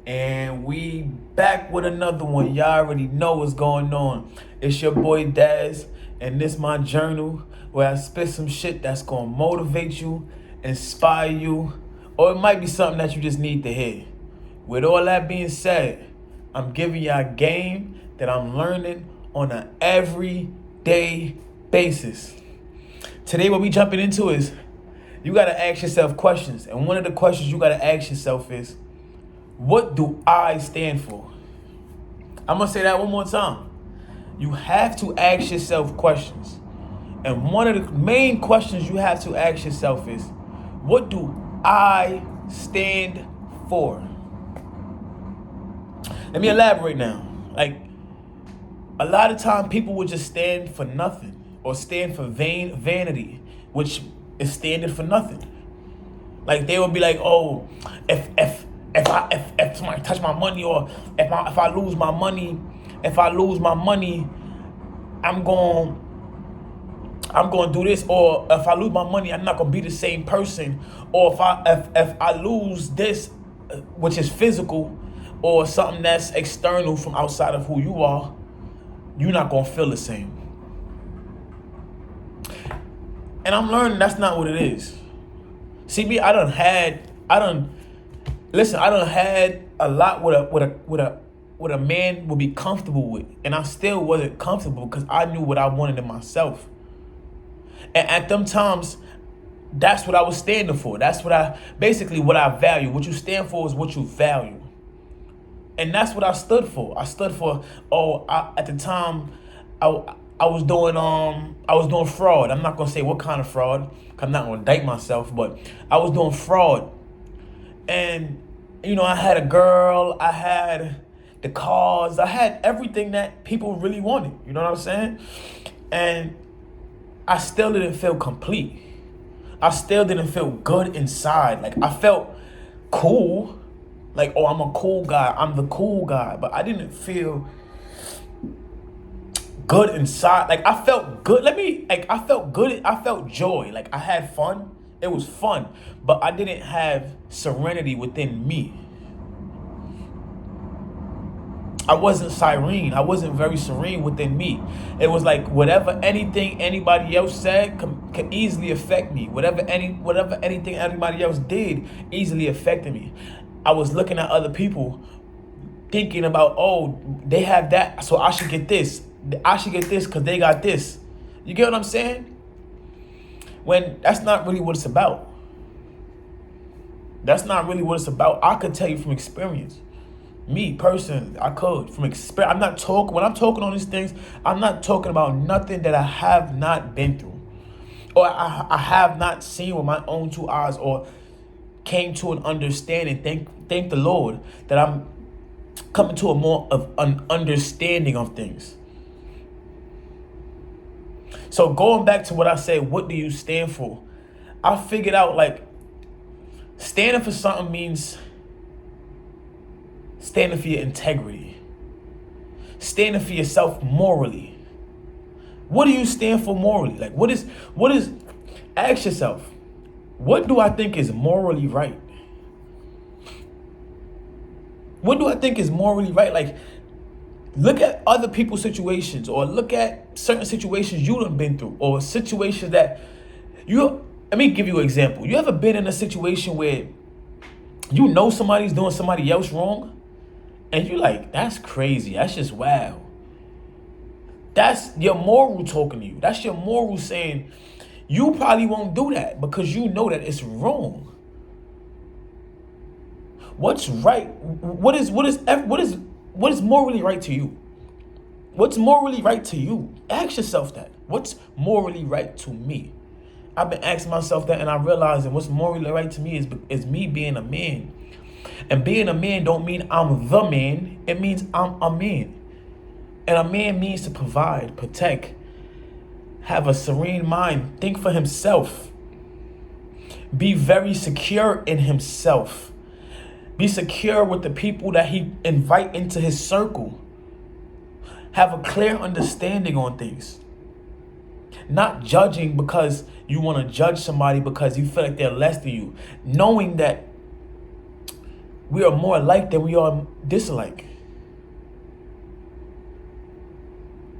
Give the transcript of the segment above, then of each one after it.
And we back with another one. Y'all already know what's going on. It's your boy Daz, and this my journal where I spit some shit that's gonna motivate you, inspire you, or it might be something that you just need to hear. With all that being said, I'm giving y'all a game that I'm learning on an everyday basis. Today what we jumping into is you gotta ask yourself questions. And one of the questions you gotta ask yourself is, what do I stand for? I'm gonna say that one more time. You have to ask yourself questions. And one of the main questions you have to ask yourself is, what do I stand for? Let me elaborate now. Like, a lot of time people would just stand for nothing or stand for vanity, which is standing for nothing. Like, they would be like, oh, if somebody touch my money, or if I lose my money, I'm going to do this, or if I lose my money, I'm not going to be the same person, or if I lose this, which is physical, or something that's external from outside of who you are, you're not going to feel the same. And I'm learning that's not what it is. See, me, I done had a lot what a man would be comfortable with, and I still wasn't comfortable because I knew what I wanted in myself. And at them times, that's what I was standing for. That's what I value. What you stand for is what you value. And that's what I stood for. I stood for, at the time, I was doing fraud. I'm not gonna say what kind of fraud. I'm not gonna indict myself, but I was doing fraud. And I had a girl, I had the cars, I had everything that people really wanted. You know what I'm saying? And I still didn't feel complete. I still didn't feel good inside. Like, I felt cool. Like, oh, I'm a cool guy. I'm the cool guy. But I didn't feel good inside. Like, I felt good. I felt good. I felt joy. Like, I had fun. It was fun. But I didn't have serenity within me. I wasn't serene. I wasn't very serene within me. It was like anything anybody else said could easily affect me. Anything anybody else did easily affected me. I was looking at other people, thinking about, oh, they have that, so I should get this. I should get this because they got this. You get what I'm saying? When that's not really what it's about. That's not really what it's about. I could tell you from experience. Me, personally, I could. From experience. When I'm talking on these things, I'm not talking about nothing that I have not been through. Or I have not seen with my own two eyes, or came to an understanding. Thank the Lord that I'm coming to a more of an understanding of things. So going back to what I said, what do you stand for? I figured out, like, standing for something means standing for your integrity. Standing for yourself morally. What do you stand for morally? Like, what is, ask yourself, what do I think is morally right? What do I think is morally right? Like, look at other people's situations, or look at certain situations you done been through, or situations that let me give you an example. You ever been in a situation where somebody's doing somebody else wrong, and you're like, that's crazy. That's just wow. That's your moral talking to you. That's your moral saying, you probably won't do that because you know that it's wrong. What's right? What is morally right to you? What's morally right to you? Ask yourself that. What's morally right to me? I've been asking myself that, and I realize that what's morally right to me is me being a man. And being a man don't mean I'm the man. It means I'm a man. And a man means to provide, protect, have a serene mind, think for himself, be very secure in himself, be secure with the people that he invite into his circle, have a clear understanding on things, not judging because you want to judge somebody because you feel like they're less than you, knowing that We are more alike than we are dislike.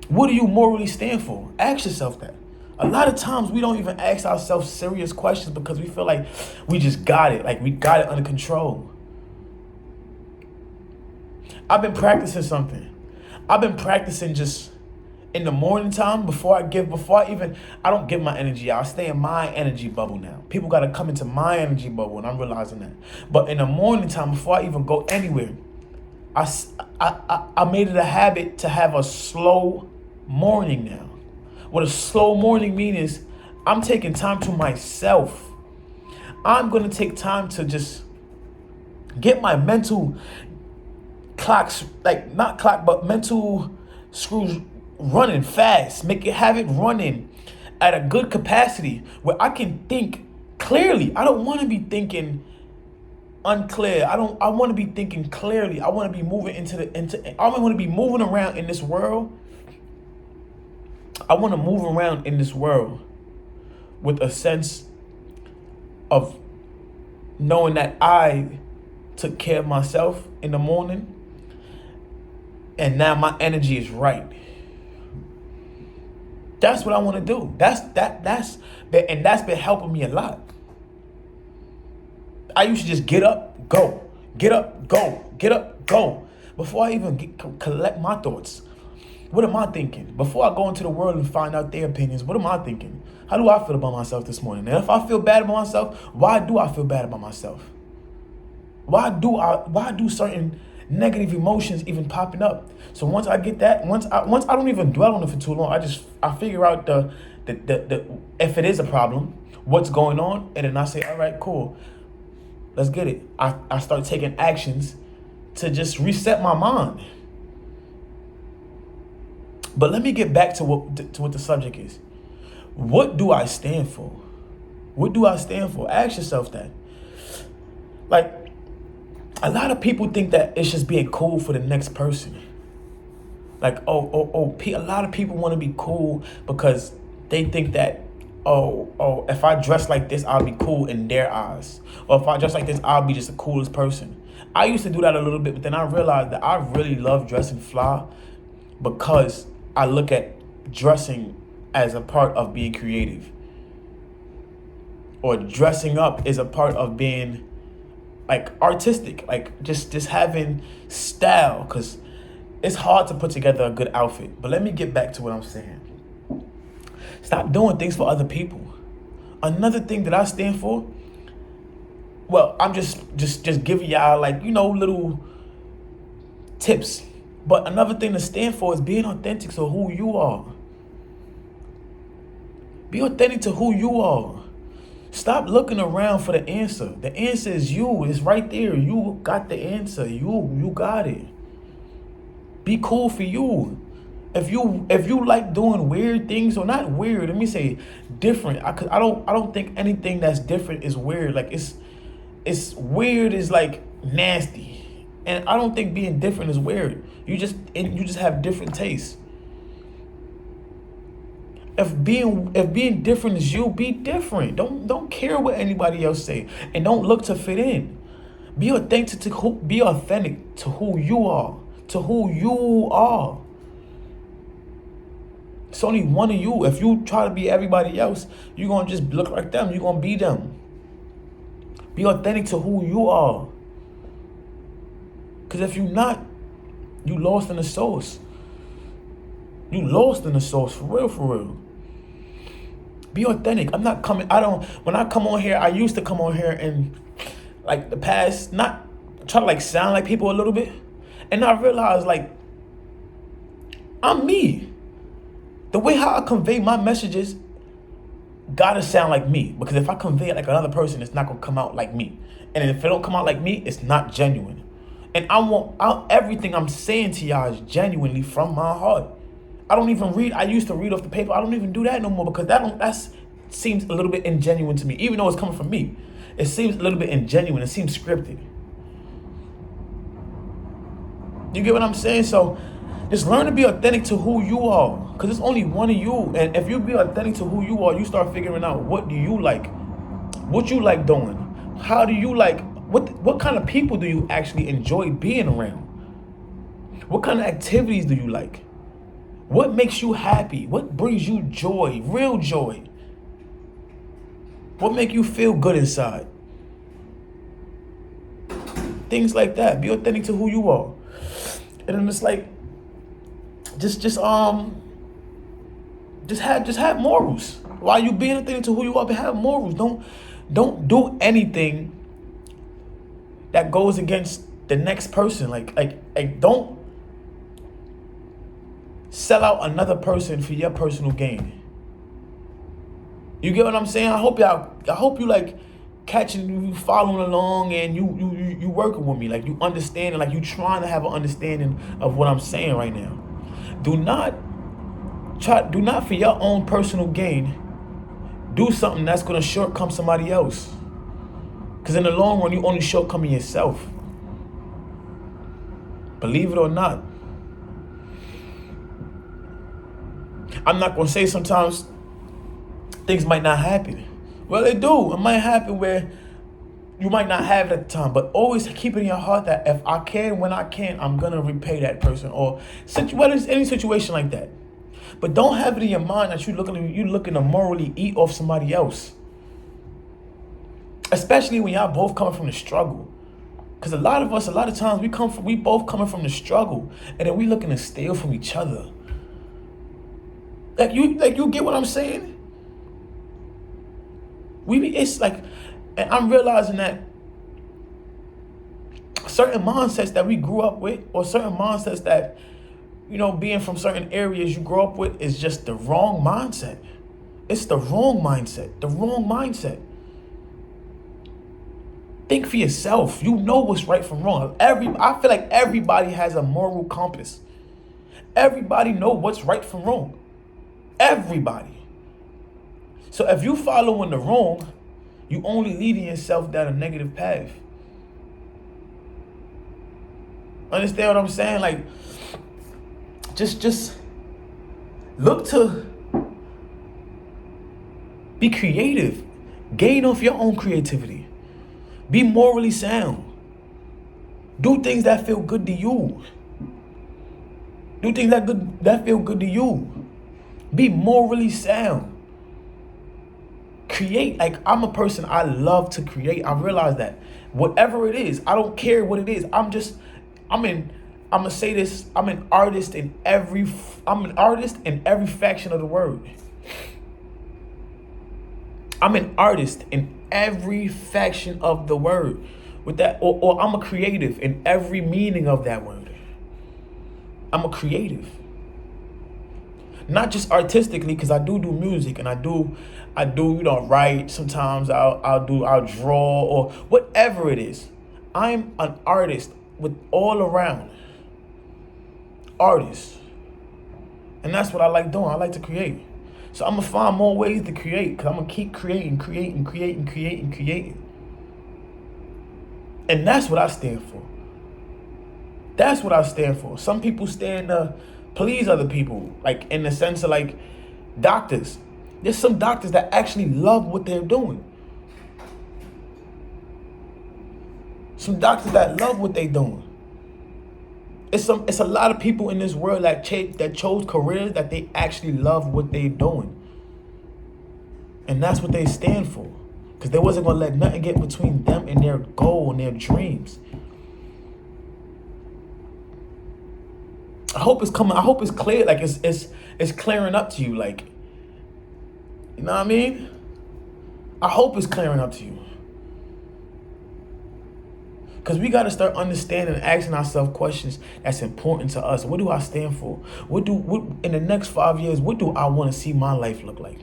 What do you morally stand for? Ask yourself that. A lot of times we don't even ask ourselves serious questions because we feel like we just got it. Like we got it under control. I've been practicing something. I've been practicing just in the morning time I don't give my energy out. I stay in my energy bubble now. People got to come into my energy bubble, and I'm realizing that. But in the morning time, before I even go anywhere, I made it a habit to have a slow morning now. What a slow morning means is I'm taking time to myself. I'm going to take time to just get my mental clocks, like not clock, but mental screws running fast. Have it running at a good capacity where I can think clearly. I don't want to be thinking unclear. I want to be thinking clearly. I want to be moving I want to be moving around in this world. I want to move around in this world with a sense of knowing that I took care of myself in the morning, and now my energy is right. That's what I want to do. That's been helping me a lot. I used to just get up, go, get up, go, get up, go. Before I even collect my thoughts, what am I thinking? Before I go into the world and find out their opinions, what am I thinking? How do I feel about myself this morning? And if I feel bad about myself, why do I feel bad about myself? Why do certain negative emotions even popping up? So once I get that, once I don't even dwell on it for too long, I figure out the if it is a problem, what's going on, and then I say, all right, cool, let's get it. I start taking actions to just reset my mind. But let me get back to what the subject is. What do I stand for? What do I stand for? Ask yourself that. Like, a lot of people think that it's just being cool for the next person. Like, a lot of people want to be cool because they think that, if I dress like this, I'll be cool in their eyes. Or if I dress like this, I'll be just the coolest person. I used to do that a little bit, but then I realized that I really love dressing fly because I look at dressing as a part of being creative. Or dressing up is a part of being like artistic, like just having style, because it's hard to put together a good outfit. But let me get back to what I'm saying. Stop doing things for other people. Another thing that I stand for, well, I'm just giving y'all like, little tips. But another thing to stand for is being authentic to who you are. Be authentic to who you are. Stop looking around for the answer. The answer is you. It's right there. You got the answer. You got it. Be cool for you. If you like doing weird things, or not weird, let me say different. I don't think anything that's different is weird. Like it's weird is like nasty. And I don't think being different is weird. You just have different tastes. If being different is you, be different. Don't care what anybody else say, and don't look to fit in. Be authentic to who you are. To who you are. It's only one of you. If you try to be everybody else, you're gonna just look like them. You're gonna be them. Be authentic to who you are. Because if you're not, you lost in the sauce. You lost in the sauce, for real. Be authentic. When I come on here, I used to come on here and like the past, not try to like sound like people a little bit. And I realized like, I'm me. The way how I convey my messages gotta sound like me. Because if I convey it like another person, it's not gonna come out like me. And if it don't come out like me, it's not genuine. And everything I'm saying to y'all is genuinely from my heart. I used to read off the paper. I don't even do that no more because that seems a little bit ingenuine to me. Even though it's coming from me, it seems a little bit ingenuine. It seems scripted. You get what I'm saying? So just learn to be authentic to who you are, because it's only one of you. And if you be authentic to who you are, you start figuring out what do you like, what you like doing, how do you like What kind of people do you actually enjoy being around? What kind of activities do you like? What makes you happy? What brings you joy, real joy? What make you feel good inside? Things like that. Be authentic to who you are. And then it's like, just have morals. While you being authentic to who you are, but have morals. Don't do anything that goes against the next person. Like don't sell out another person for your personal gain. You get what I'm saying? I hope you like catching, you following along, and you working with me, like you understanding, like you trying to have an understanding of what I'm saying right now. Do not for your own personal gain do something that's gonna shortcome somebody else. Because in the long run, you only shortcoming yourself. Believe it or not. I'm not gonna say sometimes things might not happen. Well, they do. It might happen where you might not have it at the time, but always keep it in your heart that if I can, when I can, I'm gonna repay that person, or whether it's any situation like that. But don't have it in your mind that you're looking to morally eat off somebody else. Especially when y'all both coming from the struggle. Because a lot of times we both coming from the struggle, and then we looking to steal from each other. Like you get what I'm saying? It's like, and I'm realizing that certain mindsets that we grew up with, or certain mindsets that, being from certain areas you grow up with, is just the wrong mindset. It's the wrong mindset. The wrong mindset. Think for yourself. You know what's right from wrong. I feel like everybody has a moral compass. Everybody know what's right from wrong. Everybody. So if you following the wrong, you only leading yourself down a negative path. Understand what I'm saying? Like, just look to be creative. Gain off your own creativity. Be morally sound. Do things that feel good to you. Do things that feel good to you. Be morally sound. Create. Like, I'm a person, I love to create. I realize that. Whatever it is, I don't care what it is. I'm gonna say this, I'm an artist in every faction of the word. I'm an artist in every faction of the word. With that, or I'm a creative in every meaning of that word. I'm a creative. Not just artistically, because I do music, and I do write. Sometimes I'll draw, or whatever it is. I'm an artist with all around. Artist. And that's what I like doing. I like to create. So I'm gonna find more ways to create, because I'm gonna keep creating. And that's what I stand for. That's what I stand for. Some people stand to please other people, like in the sense of like doctors. There's some doctors that actually love what they're doing. Some doctors that love what they're doing. It's a lot of people in this world that chose careers that they actually love what they're doing. And that's what they stand for. Because they wasn't going to let nothing get between them and their goal and their dreams. I hope it's coming. I hope it's clear. Like it's clearing up to you. Like, you know what I mean? I hope it's clearing up to you. Because we got to start understanding and asking ourselves questions that's important to us. What do I stand for? What in the next 5 years, what do I want to see my life look like?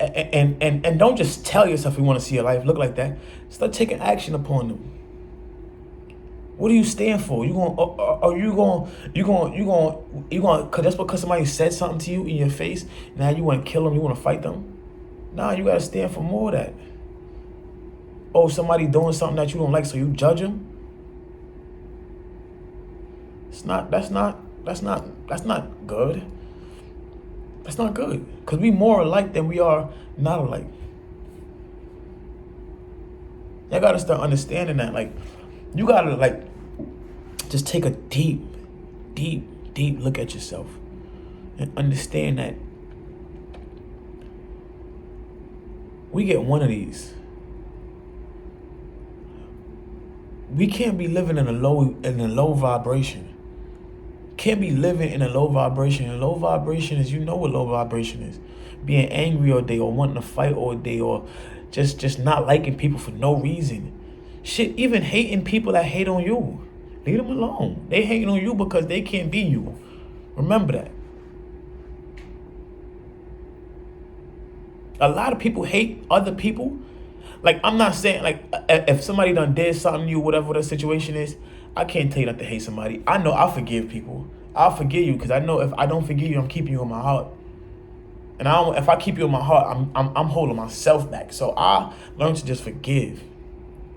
And don't just tell yourself you want to see your life look like that. Start taking action upon them. What do you stand for? Cause that's because somebody said something to you in your face. Now you want to kill them. You want to fight them. Nah, you got to stand for more of that. Oh, somebody doing something that you don't like, so you judge them. That's not good. That's not good. Because we more alike than we are not alike. Y'all gotta start understanding that. Like, you gotta like just take a deep look at yourself and understand that we get one of these. We can't be living in a low vibration. Can't be living in a low vibration. And low vibration is, you know what low vibration is. Being angry all day, or wanting to fight all day, or just not liking people for no reason. Shit, even hating people that hate on you. Leave them alone. They hating on you because they can't be you. Remember that. A lot of people hate other people. Like, I'm not saying, like, if somebody done did something to you, whatever the situation is, I can't tell you not to hate somebody. I know I'll forgive people. I'll forgive you because I know if I don't forgive you, I'm keeping you in my heart. And if I keep you in my heart, I'm holding myself back. So I learned to just forgive.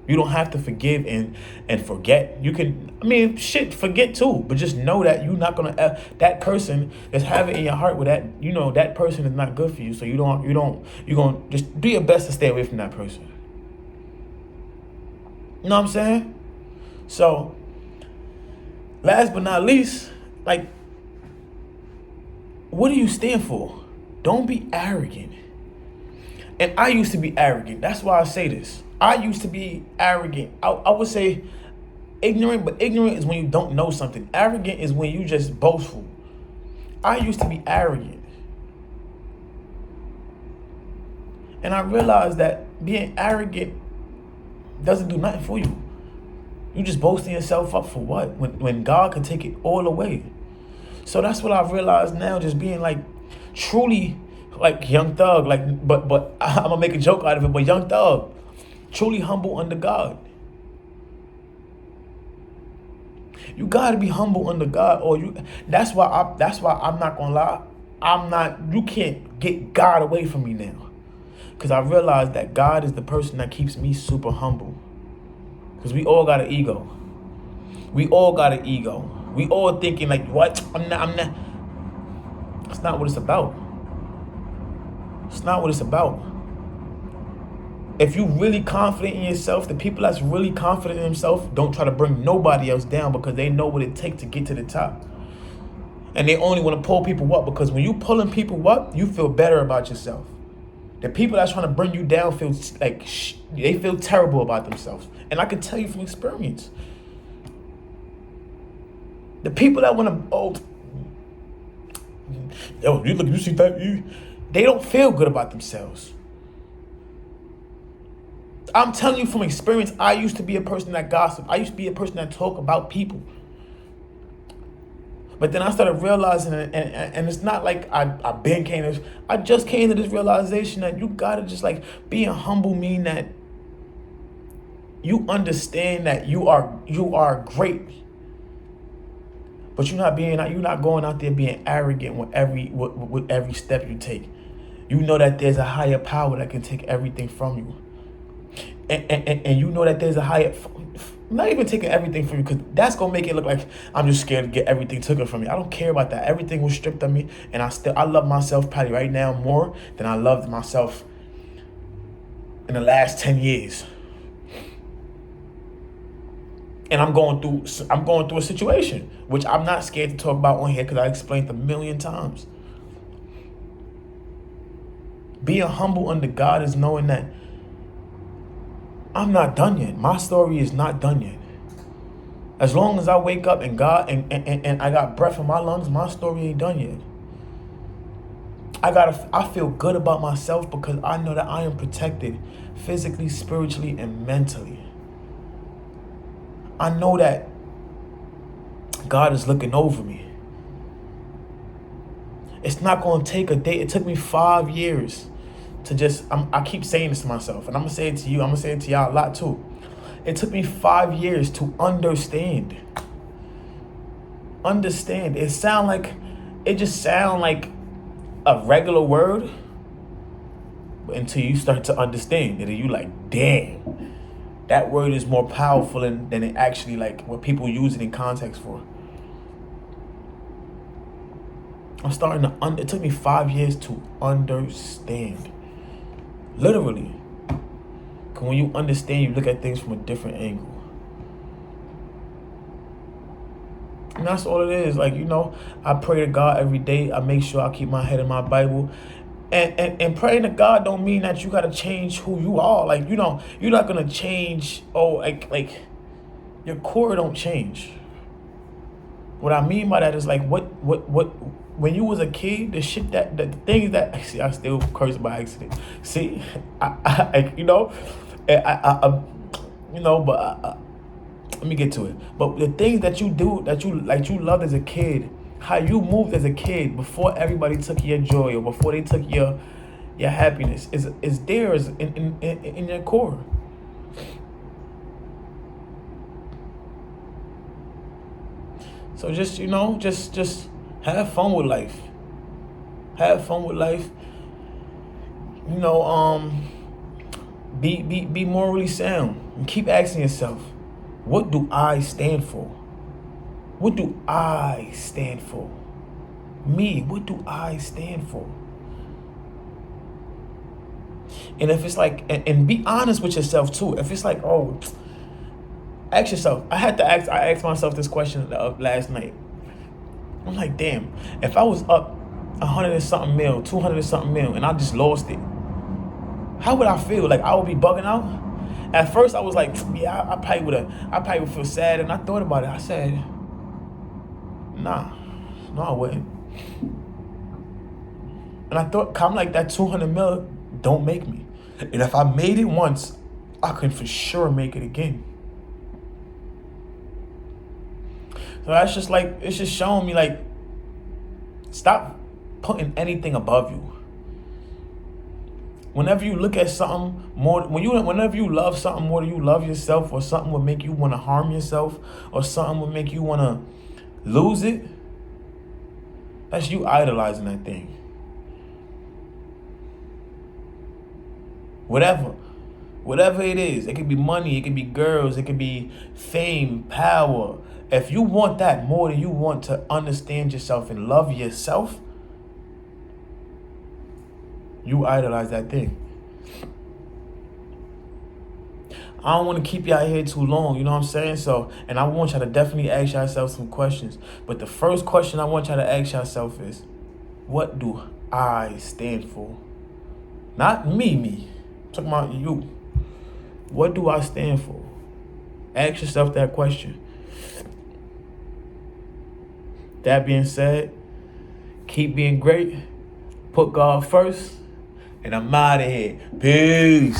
You don't have to forgive and forget. You can, forget too. But just know that you're not gonna, that person that's having it in your heart with that, you know, that person is not good for you. So you're gonna just do your best to stay away from that person. You know what I'm saying? So, last but not least, like, what do you stand for? Don't be arrogant. And I used to be arrogant. That's why I say this. I used to be arrogant. I would say ignorant, but ignorant is when you don't know something. Arrogant is when you just boastful. I used to be arrogant. And I realized that being arrogant doesn't do nothing for you. You just boasting yourself up for what? When God can take it all away. So that's what I've realized now, just being like truly like Young Thug, like but I'm gonna make a joke out of it, but Young Thug, truly humble under God. You gotta be humble under God, or that's why I'm not gonna lie. You can't get God away from me now. Because I realized that God is the person that keeps me super humble. Because we all got an ego. We all got an ego. We all thinking like, what? I'm not. That's not what it's about. It's not what it's about. If you really confident in yourself, the people that's really confident in themselves don't try to bring nobody else down because they know what it takes to get to the top. And they only want to pull people up because when you pulling people up, you feel better about yourself. The people that's trying to bring you down feel like they feel terrible about themselves. And I can tell you from experience. The people that want to, you see that? They don't feel good about themselves. I'm telling you from experience, I used to be a person that gossiped. I used to be a person that talked about people. But then I started realizing, and it's not like I just came to this realization that you gotta just like being humble mean that you understand that you are great. But you're not going out there being arrogant with every step you take. You know that there's a higher power that can take everything from you. And you know that there's a higher, not even taking everything from you, because that's going to make it look like I'm just scared to get everything taken from me. I don't care about that. Everything was stripped of me, and I love myself probably right now more than I loved myself in the last 10 years. And I'm going through a situation, which I'm not scared to talk about on here because I explained it a million times. Being humble under God is knowing that I'm not done yet. My story is not done yet. As long as I wake up and God and I got breath in my lungs, my story ain't done yet. I feel good about myself because I know that I am protected physically, spiritually, and mentally. I know that God is looking over me. It's not going to take a day. It took me 5 years to I keep saying this to myself, and I'm going to say it to you. I'm going to say it to y'all a lot too. It took me 5 years to understand. Understand. It just sound like a regular word, but until you start to understand it, and you like, damn, that word is more powerful than it actually, like, what people use it in context for. I'm starting to, it took me 5 years to understand. Literally. 'Cause when you understand, you look at things from a different angle. And that's all it is. Like, I pray to God every day. I make sure I keep my head in my Bible. And praying to God don't mean that you gotta change who you are. Like, you're not gonna change, like your core don't change. What I mean by that is like what when you was a kid, the shit the things that see, I still cursed by accident. See, but let me get to it. But the things that you do that you loved as a kid, how you moved as a kid before everybody took your joy or before they took your happiness is theirs in your core. So just just have fun with life. Have fun with life. Be morally sound and keep asking yourself, what do I stand for? What do I stand for? Me, what do I stand for? And if it's like, and be honest with yourself too. If it's like, ask yourself. I asked myself this question last night. I'm like, damn, if I was up 100 and something mil, 200 and something mil, and I just lost it, how would I feel? Like I would be bugging out? At first I was like, yeah, I probably would feel sad, and I thought about it. I said, no, I wouldn't. And I thought, I'm like, that 200 mil don't make me. And if I made it once, I could for sure make it again. So that's just like, it's just showing me like, stop putting anything above you. Whenever you look at something more, whenever you love something more than you love yourself, or something will make you want to harm yourself, or something will make you want to lose it, that's you idolizing that thing. Whatever it is, it could be money, it could be girls, it could be fame, power. If you want that more than you want to understand yourself and love yourself, you idolize that thing. I don't want to keep y'all here too long, you know what I'm saying? So, and I want y'all to definitely ask yourself some questions. But the first question I want y'all to ask yourself is, what do I stand for? Not me. I'm talking about you. What do I stand for? Ask yourself that question. That being said, keep being great. Put God first. And I'm out of here. Peace.